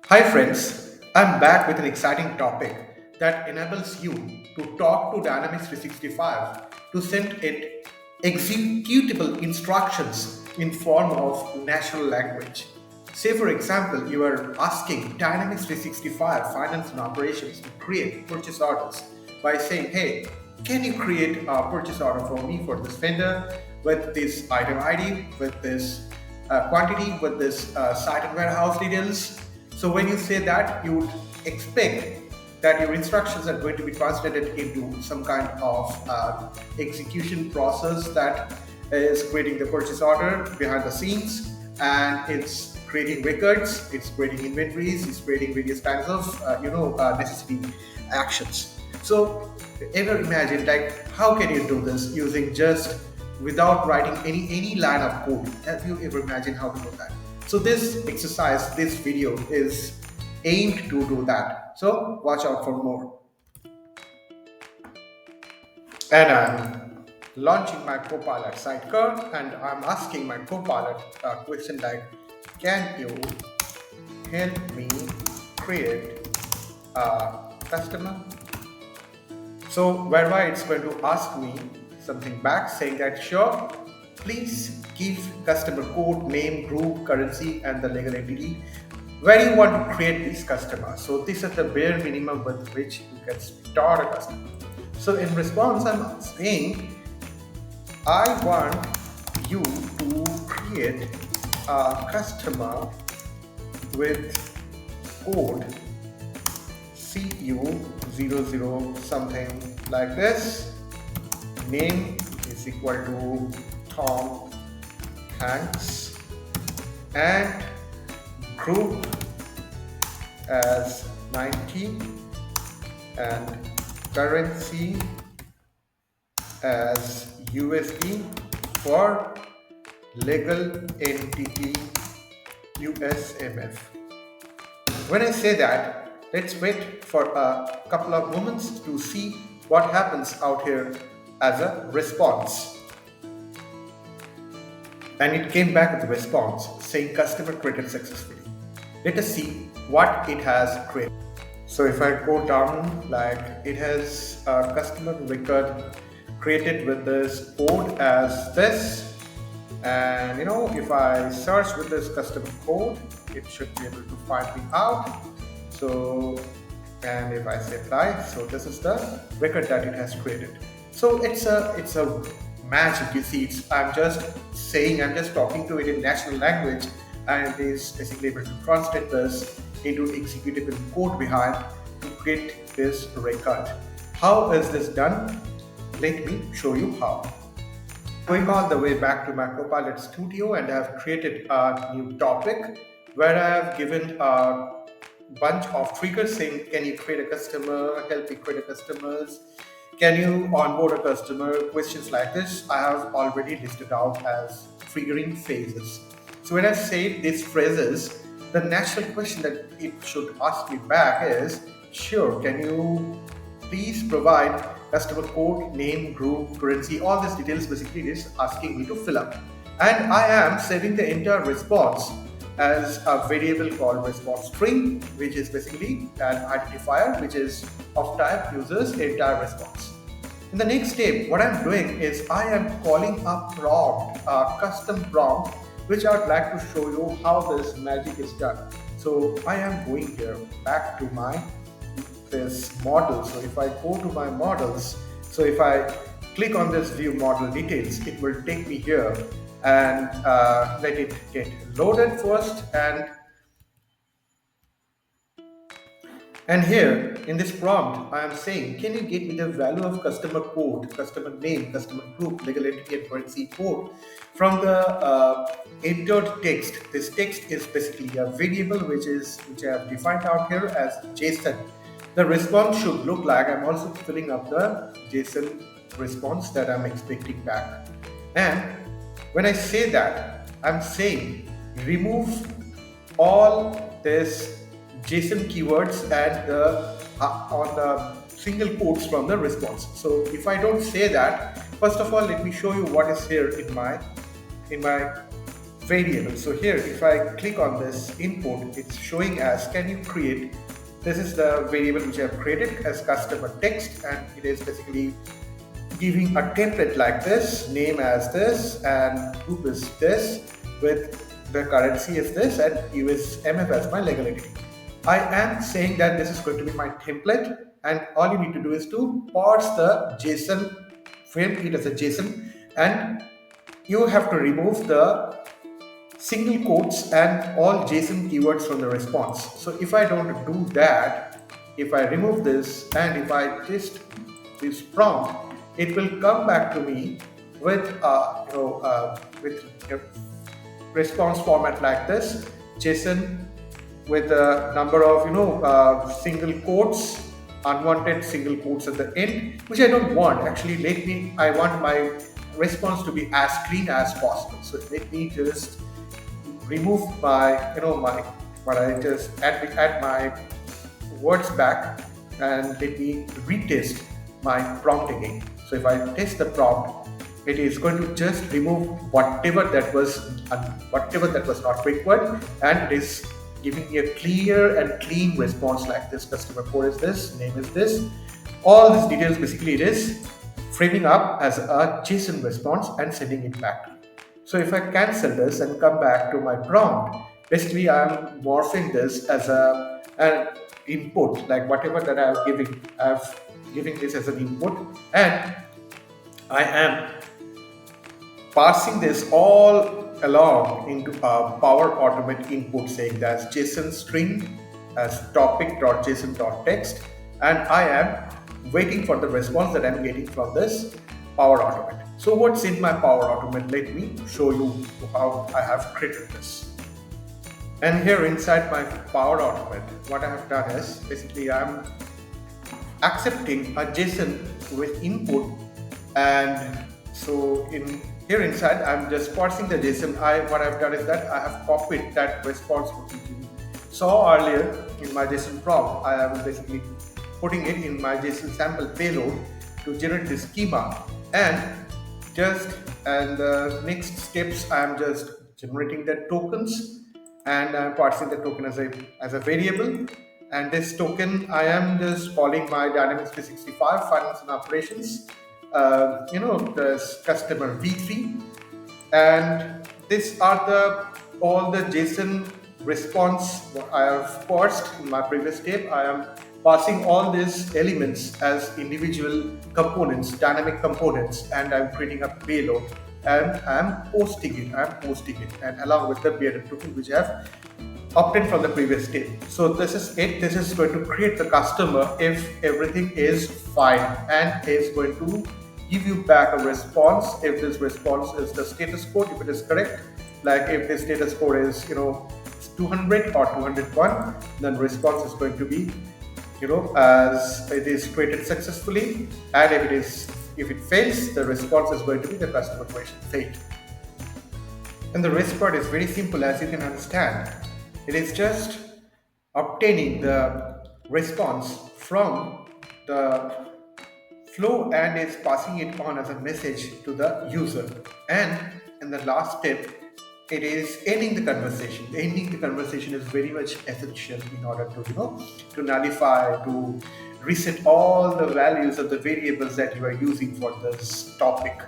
Hi friends, I'm back with an exciting topic that enables you to talk to Dynamics 365 to send it executable instructions in form of natural language. Say for example, you are asking Dynamics 365 Finance and Operations to create purchase orders by saying, hey, can you create a purchase order for me for this vendor with this item ID, with this quantity, with this site and warehouse details? So when you say that, you would expect that your instructions are going to be translated into some kind of execution process that is creating the purchase order behind the scenes, and it's creating records, it's creating inventories, it's creating various kinds of necessity actions. So ever imagine, like, how can you do this using just without writing any line of code? Have you ever imagined how to do that? So this exercise, this video is aimed to do that. So watch out for more. And I'm launching my Copilot sidecar, and I'm asking my Copilot a question like, can you help me create a customer? So whereby it's going to ask me something back saying that sure, please give customer code, name, group, currency, and the legal entity. Where do you want to create this customer? So this is the bare minimum with which you can start a customer. So in response, I'm saying I want you to create a customer with code CU00 something like this. Name is equal to Tom Hanks, and group as 90, and currency as USD for legal entity USMF. When I say that, let's wait for a couple of moments to see what happens out here as a response. And it came back with a response saying customer created successfully. Let us see what it has created. So if I go down, like, it has a customer record created with this code as this, and if I search with this customer code, it should be able to find me out. So, and if I say apply, so this is the record that it has created. So it's a magic. You see, I'm just talking to it in natural language, and it is basically able to translate this into executable code behind to create this record. How is this done? Let me show you how. Going all the way back to my Copilot Studio, and I have created a new topic where I have given a bunch of triggers saying, can you create a customer, help me create a customers, can you onboard a customer, questions like this. I have already listed out as triggering phases. So when I say these phrases, the natural question that it should ask me back is, sure, can you please provide customer code, name, group, currency, all these details basically it is asking me to fill up. And I am saving the entire response as a variable called response string, which is basically an identifier which is of type users entire response. In the next step, what I'm doing is I am calling a prompt, a custom prompt, which I would like to show you how this magic is done. So I am going here back to my this model. So if I go to my models, so if I click on this view model details, it will take me here and let it get loaded first. And here in this prompt, I am saying, can you get me the value of customer code, customer name, customer group, legal entity, and currency code from the entered text. This text is basically a variable which I have defined out here as JSON. The response should look like, I'm also filling up the JSON response that I'm expecting back. And when I say that, I'm saying remove all this JSON keywords and on the single quotes from the response. So if I don't say that, first of all, let me show you what is here in my variable. So here, if I click on this input, it's showing as can you create. This is the variable which I have created as customer text, and it is basically giving a template like this, name as this, and group is this, with the currency is this, and USMF as my legal entity. I am saying that this is going to be my template, and all you need to do is to parse the JSON, frame it as a JSON, and you have to remove the single quotes and all JSON keywords from the response. So if I don't do that, if I remove this and if I just this prompt, it will come back to me with with a response format like this: JSON with a number of single quotes, unwanted single quotes at the end, which I don't want. Actually, I want my response to be as clean as possible. So let me just remove my my what I just add my words back, and let me retest my prompt again. So if I test the prompt, it is going to just remove whatever that was not required, and it is giving me a clear and clean response like this: customer code is this, name is this, all these details. Basically it is framing up as a JSON response and sending it back to me. So if I cancel this and come back to my prompt, basically I'm morphing this as an input, like whatever that I've giving this as an input, and I am parsing this all along into a Power Automate input, saying that's JSON string as topic.json.text, and I am waiting for the response that I'm getting from this Power Automate. So what's in my Power Automate? Let me show you how I have created this. And here inside my Power Automate, what I have done is basically I'm accepting a JSON with input, and so in here inside I'm just parsing the JSON. What I've done is that I have copied that response which you saw earlier in my JSON prompt. I am basically putting it in my JSON sample payload to generate the schema, and the next steps I am just generating the tokens, and I'm parsing the token as a variable. And this token I am just calling my Dynamics 365 Finance and Operations, this customer V3, and these are all the JSON response I have parsed in my previous step. I am passing all these elements as individual components, dynamic components, and I'm creating a payload, and I'm posting it, and along with the bearded token which I have obtained from the previous step. So this is it. This is going to create the customer if everything is fine, and is going to give you back a response if this response is the status code, if it is correct. Like if the status code is 200 or 201, then response is going to be as it is created successfully, and if it fails, the response is going to be the customer question failed. And the rest part is very simple, as you can understand. It is just obtaining the response from the flow and is passing it on as a message to the user. And in the last step, it is ending the conversation. Ending the conversation is very much essential in order to nullify, to reset all the values of the variables that you are using for this topic.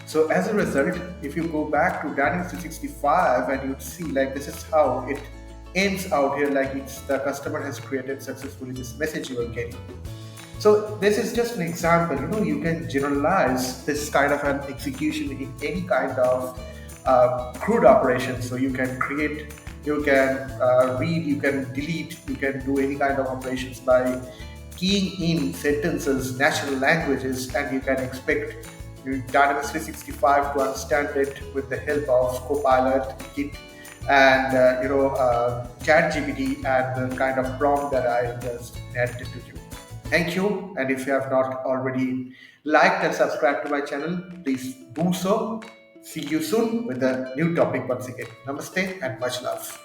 So as a result, if you go back to Dynamics 365, and you see like this is how it ends out here, like the customer has created successfully this message you are getting. So this is just an example. You can generalize this kind of an execution in any kind of crude operation. So you can create, you can read, you can delete, you can do any kind of operations by keying in sentences, natural languages, and you can expect your Dynamics 365 to understand it with the help of Copilot, Git, and ChatGPT, and the kind of prompt that I just added to you. Thank you, and if you have not already liked and subscribed to my channel, please do so. See you soon with a new topic once again. Namaste and much love.